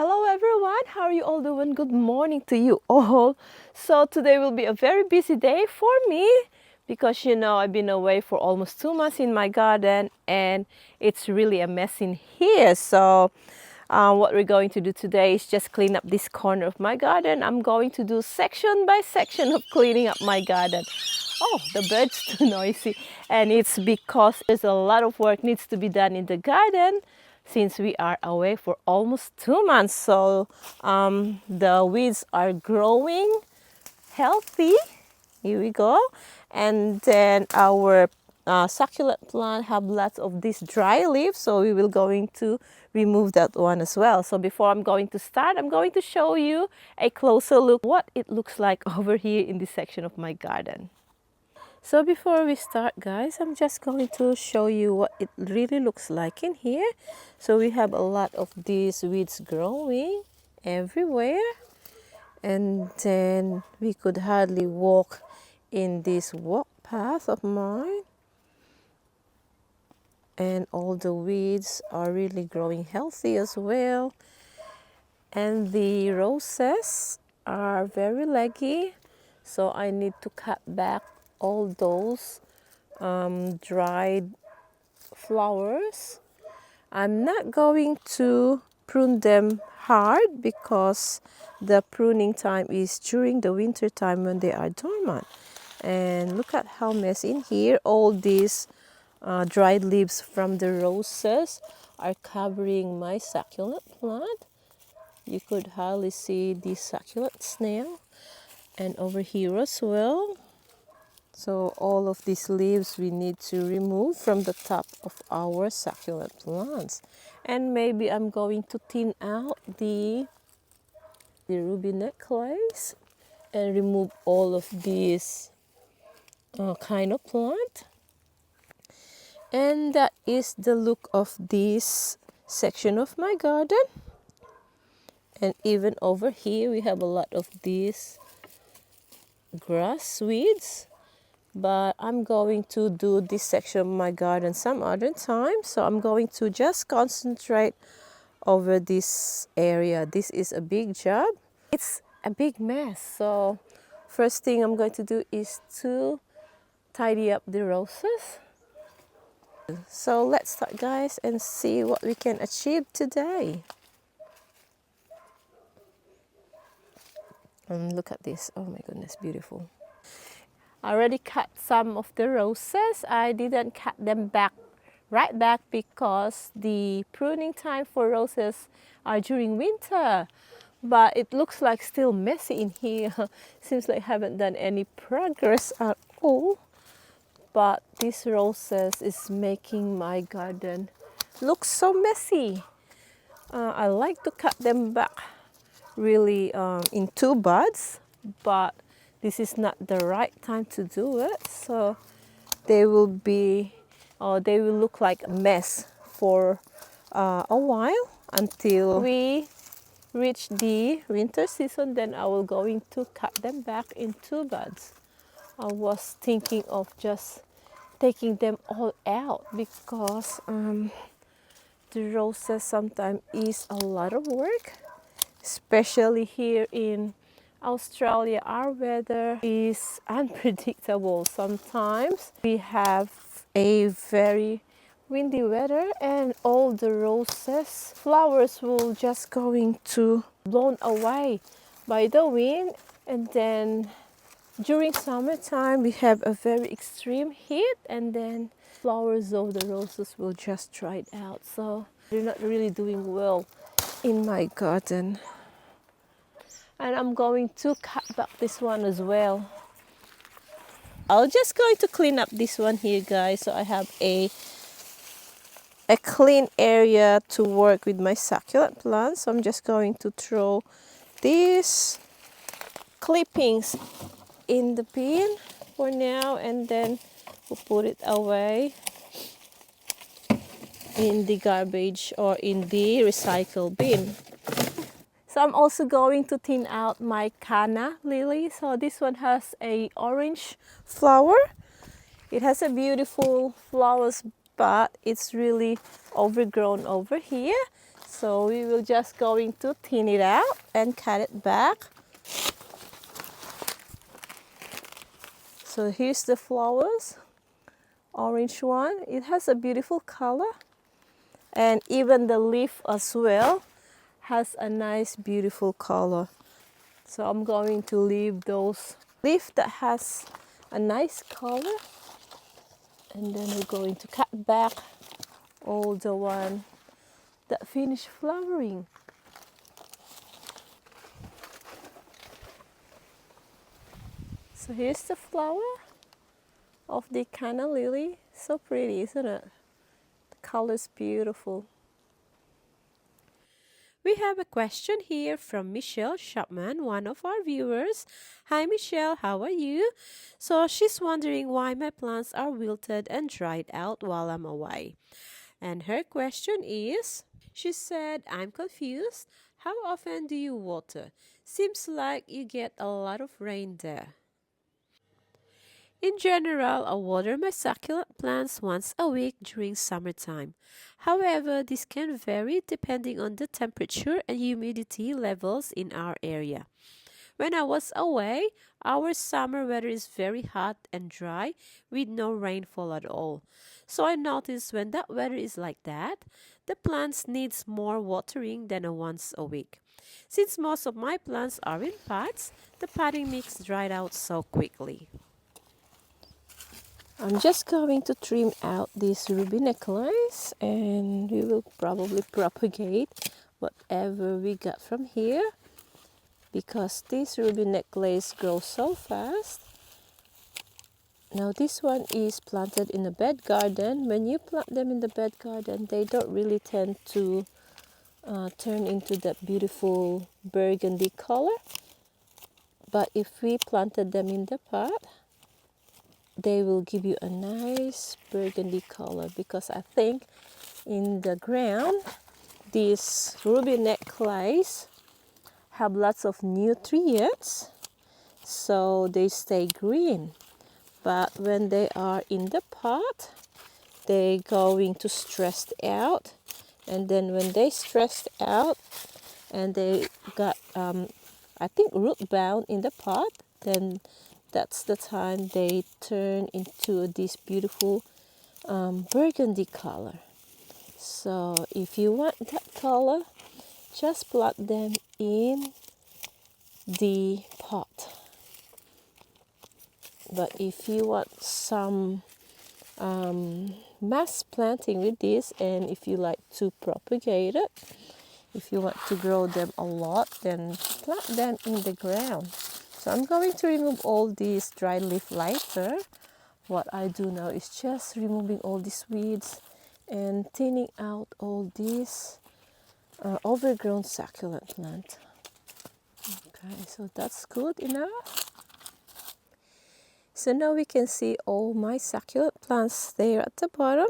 Hello everyone, how are you all doing? Good morning to you all. So today will be a very busy day for me because I've been away for almost 2 months in my garden and it's really a mess in here. So what we're going to do today is just clean up this corner of my garden. I'm going to do section by section of cleaning up my garden. Oh, the bird's too noisy, and it's because there's a lot of work needs to be done in the garden since we are away for almost 2 months. So the weeds are growing healthy. Here we go. And then our succulent plant have lots of these dry leaves, so we will going to remove that one as well. So before I'm going to start, I'm going to show you a closer look what it looks like over here in this section of my garden. So before we start, guys, I'm just going to show you what it really looks like in here. So we have a lot of these weeds growing everywhere, and then we could hardly walk in this walk path of mine, and all the weeds are really growing healthy as well. And the roses are very leggy, so I need to cut back all those dried flowers. I'm not going to prune them hard because the pruning time is during the winter time when they are dormant. And look at how messy in here. All these dried leaves from the roses are covering my succulent plant. You could hardly see the succulent snail, and over here as well. So all of these leaves we need to remove from the top of our succulent plants. And maybe I'm going to thin out the ruby necklace and remove all of these kind of plant. And that is the look of this section of my garden. And even over here we have a lot of these grass weeds. But I'm going to do this section of my garden some other time. So I'm going to just concentrate over this area. This is a big job. It's a big mess. So first thing I'm going to do is to tidy up the roses. So let's start, guys, and see what we can achieve today. And look at this. Oh my goodness, beautiful. I already cut some of the roses. I didn't cut them right back because the pruning time for roses are during winter. But it looks like still messy in here. Seems like I haven't done any progress at all. But these roses is making my garden look so messy. I like to cut them back really in two buds, but this is not the right time to do it. So they will look like a mess for a while until we reach the winter season. Then I will going to cut them back in two buds. I was thinking of just taking them all out because the roses sometimes is a lot of work, especially here in Australia. Our weather is unpredictable. Sometimes we have a very windy weather and all the roses flowers will just going to blown away by the wind. And then during summertime we have a very extreme heat, and then flowers of the roses will just dry out. So they're not really doing well in my garden. And I'm going to cut back this one as well. I'm just going to clean up this one here, guys, so I have a clean area to work with my succulent plants. So I'm just going to throw these clippings in the bin for now, and then we'll put it away in the garbage or in the recycle bin. So I'm also going to thin out my canna lily. So this one has a orange flower. It has a beautiful flowers, but it's really overgrown over here. So we will just going to thin it out and cut it back. So here's the flowers, orange one. It has a beautiful color, and even the leaf as well has a nice beautiful color. So I'm going to leave those leaf that has a nice color, and then we're going to cut back all the one that finished flowering. So here's the flower of the canna lily. So pretty, isn't it? The color's beautiful. We have a question here from Michelle Shopman, one of our viewers. Hi Michelle, how are you? So she's wondering why my plants are wilted and dried out while I'm away. And her question is, she said, I'm confused. How often do you water? Seems like you get a lot of rain there. In general, I water my succulent plants once a week during summertime. However, this can vary depending on the temperature and humidity levels in our area. When I was away, our summer weather is very hot and dry with no rainfall at all. So I noticed when that weather is like that, the plants needs more watering than a once a week. Since most of my plants are in pots, the potting mix dried out so quickly. I'm just going to trim out this ruby necklace, and we will probably propagate whatever we got from here, because this ruby necklace grows so fast. Now this one is planted in a bed garden. When you plant them in the bed garden, they don't really tend to turn into that beautiful burgundy color. But if we planted them in the pot, they will give you a nice burgundy color, because I think in the ground this ruby necklace have lots of nutrients, so they stay green. But when they are in the pot, they're going to stress out, and then when they stressed out and they got I think root bound in the pot, then that's the time they turn into this beautiful burgundy color. So if you want that color, just plant them in the pot. But if you want some mass planting with this, and if you like to propagate it, if you want to grow them a lot, then plant them in the ground. So I'm going to remove all these dry leaf later. What I do now is just removing all these weeds and thinning out all these overgrown succulent plant. Okay, so that's good enough. So now we can see all my succulent plants there at the bottom,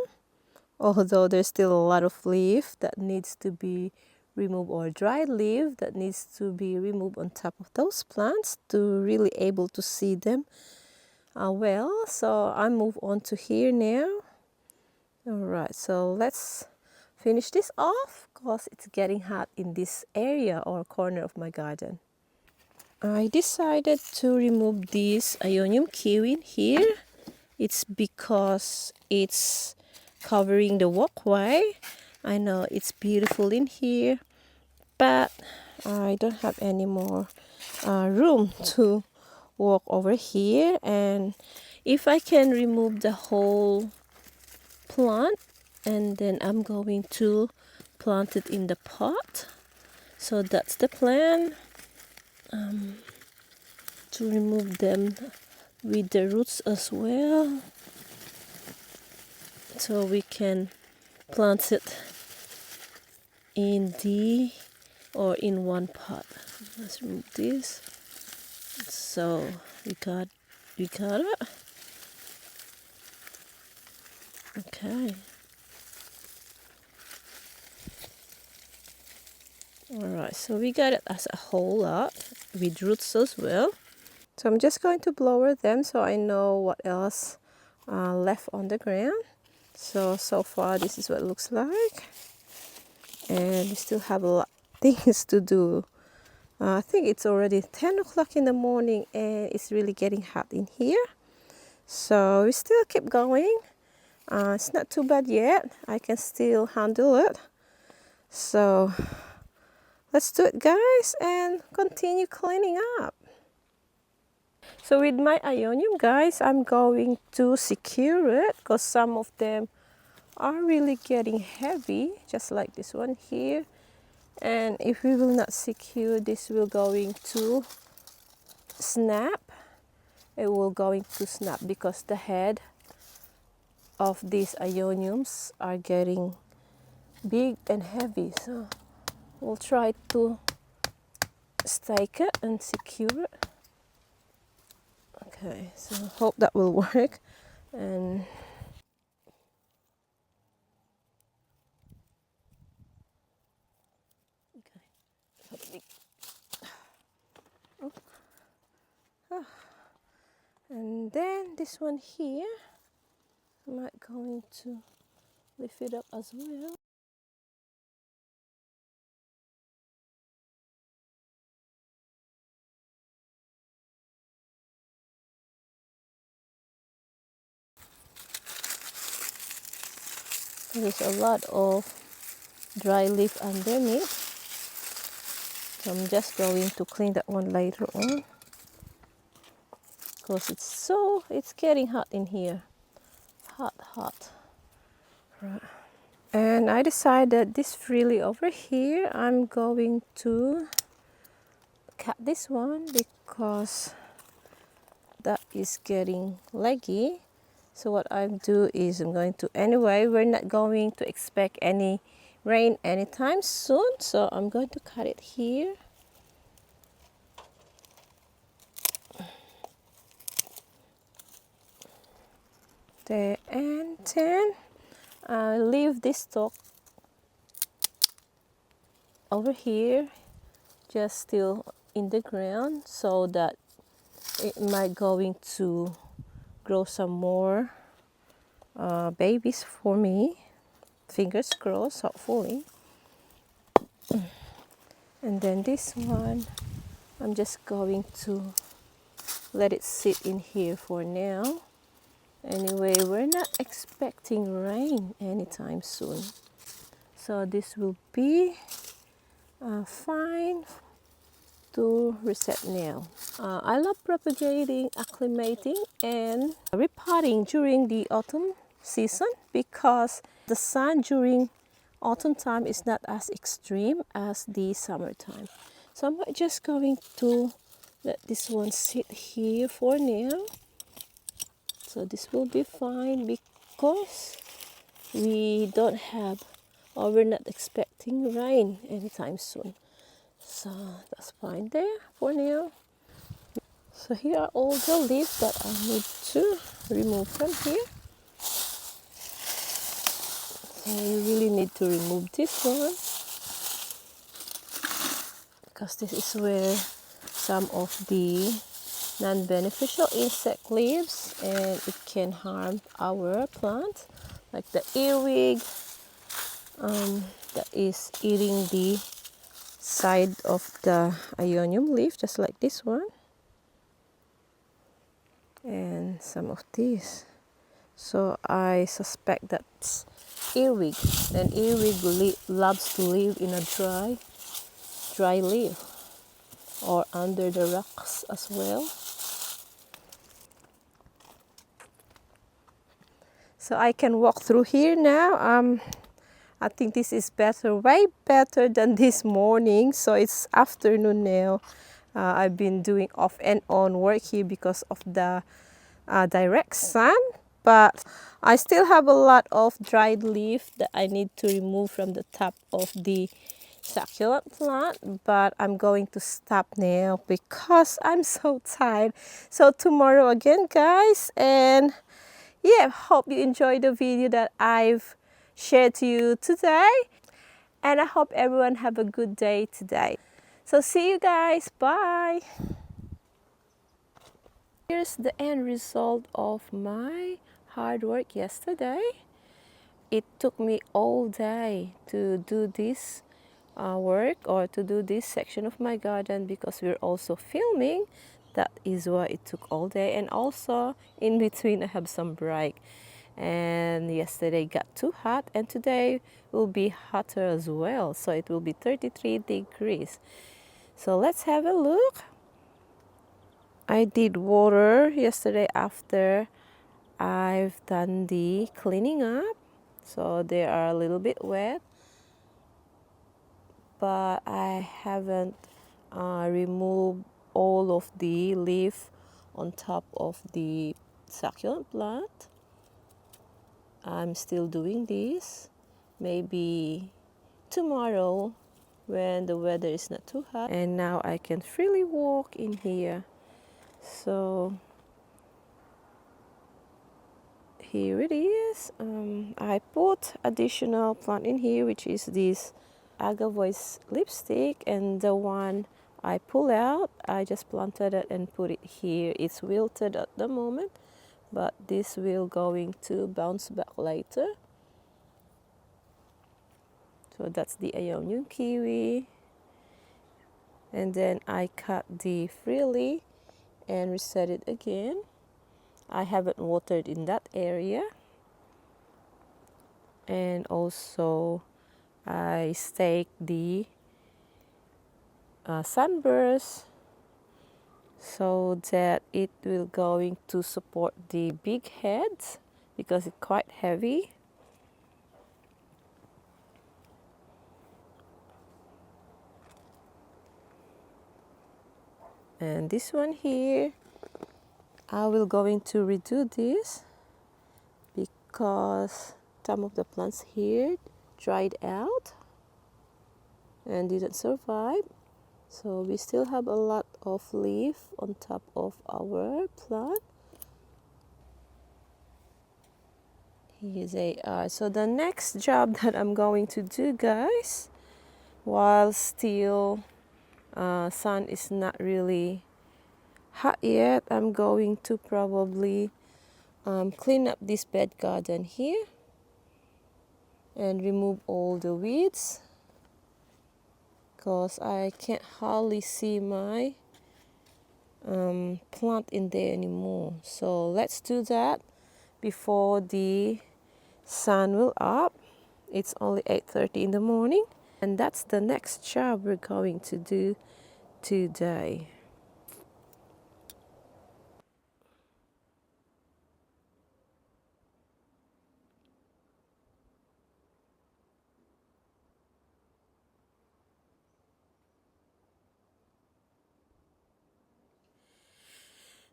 although there's still a lot of leaf that needs to be removed, or dry leaf that needs to be removed on top of those plants to really able to see them well. So I move on to here now. Alright, so let's finish this off because it's getting hot in this area or corner of my garden. I decided to remove this Ionium kiwi here. It's because it's covering the walkway. I know it's beautiful in here, but I don't have any more room to walk over here. And if I can remove the whole plant, and then I'm going to plant it in the pot. So that's the plan, to remove them with the roots as well, so we can plant it in the or in one pot. Let's remove this. So we got it. Okay. Alright, so we got it as a whole lot with roots as well. So I'm just going to blower them so I know what else left on the ground. So far this is what it looks like. and we still have a lot of things to do. I think it's already 10 o'clock in the morning and it's really getting hot in here. So we still keep going. It's not too bad yet. I can still handle it. So let's do it, guys, and continue cleaning up. So with my ionium, guys, I'm going to secure it because some of them are really getting heavy, just like this one here. And if we will not secure, this will going to snap. It will going to snap because the head of these ioniums are getting big and heavy. So we'll try to stake it and secure it. Okay, so hope that will work. And okay. And then this one here, I might going to lift it up as well. There's a lot of dry leaf underneath. So I'm just going to clean that one later on because it's getting hot in here. Hot. Right. And I decided this frilly over here, I'm going to cut this one because that is getting leggy. So what I do is I'm going to, anyway, we're not going to expect any rain anytime soon. So I'm going to cut it here. There, and then I leave this stalk over here just still in the ground so that it might going to grow some more babies for me. Fingers crossed, hopefully. And then this one, I'm just going to let it sit in here for now. Anyway, we're not expecting rain anytime soon. So this will be fine to reset now. I love propagating, acclimating, and repotting during the autumn season because the sun during autumn time is not as extreme as the summertime. So I'm just going to let this one sit here for now. So this will be fine because we don't have, or we're not expecting rain anytime soon. So that's fine there for now. So here are all the leaves that I need to remove from here. So you really need to remove this one because this is where some of the non-beneficial insect lives and it can harm our plant, like the earwig that is eating the side of the ionium leaf, just like this one, and some of these. So I suspect that's earwig, and earwig loves to live in a dry leaf or under the rocks as well. So I can walk through here now. I think this is better, way better than this morning. So it's afternoon now. I've been doing off and on work here because of the direct sun, but I still have a lot of dried leaf that I need to remove from the top of the succulent plant, but I'm going to stop now because I'm so tired. So tomorrow again, guys, and yeah, hope you enjoyed the video that I've shared to you today, and I hope everyone have a good day today. So see you guys, bye. Here's the end result of my hard work yesterday. it took me all day to do this work or to do this section of my garden because we're also filming. That is why it took all day, and also in between I have some break. And yesterday got too hot, and today will be hotter as well, so it will be 33 degrees. So let's have a look. I did water yesterday after I've done the cleaning up, so they are a little bit wet, but I haven't removed all of the leaf on top of the succulent plant. I'm still doing this. Maybe tomorrow when the weather is not too hot. And now I can freely walk in here. So here it is. I put additional plant in here, which is this Agavoice lipstick, and the one I pull out, I just planted it and put it here. It's wilted at the moment, but this will going to bounce back later. So that's the Ionian kiwi. And then I cut the frilly and reset it again. I haven't watered in that area. And also I stake the sunburst so that it will going to support the big heads because it's quite heavy. And this one here, I will going to redo this because some of the plants here dried out and didn't survive. So we still have a lot of leaf on top of our plant. Here they are. So the next job that I'm going to do, guys, while still sun is not really hot yet, I'm going to probably clean up this bed garden here and remove all the weeds because I can't hardly see my plant in there anymore. So let's do that before the sun will up. It's only 8:30 in the morning, and that's the next job we're going to do today.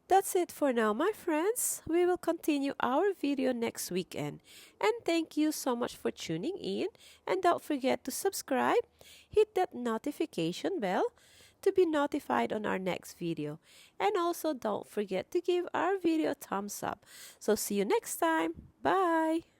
That's it for now, my friends. We will continue our video next weekend. And thank you so much for tuning in. And don't forget to subscribe, hit that notification bell to be notified on our next video. And also don't forget to give our video a thumbs up. So see you next time. Bye.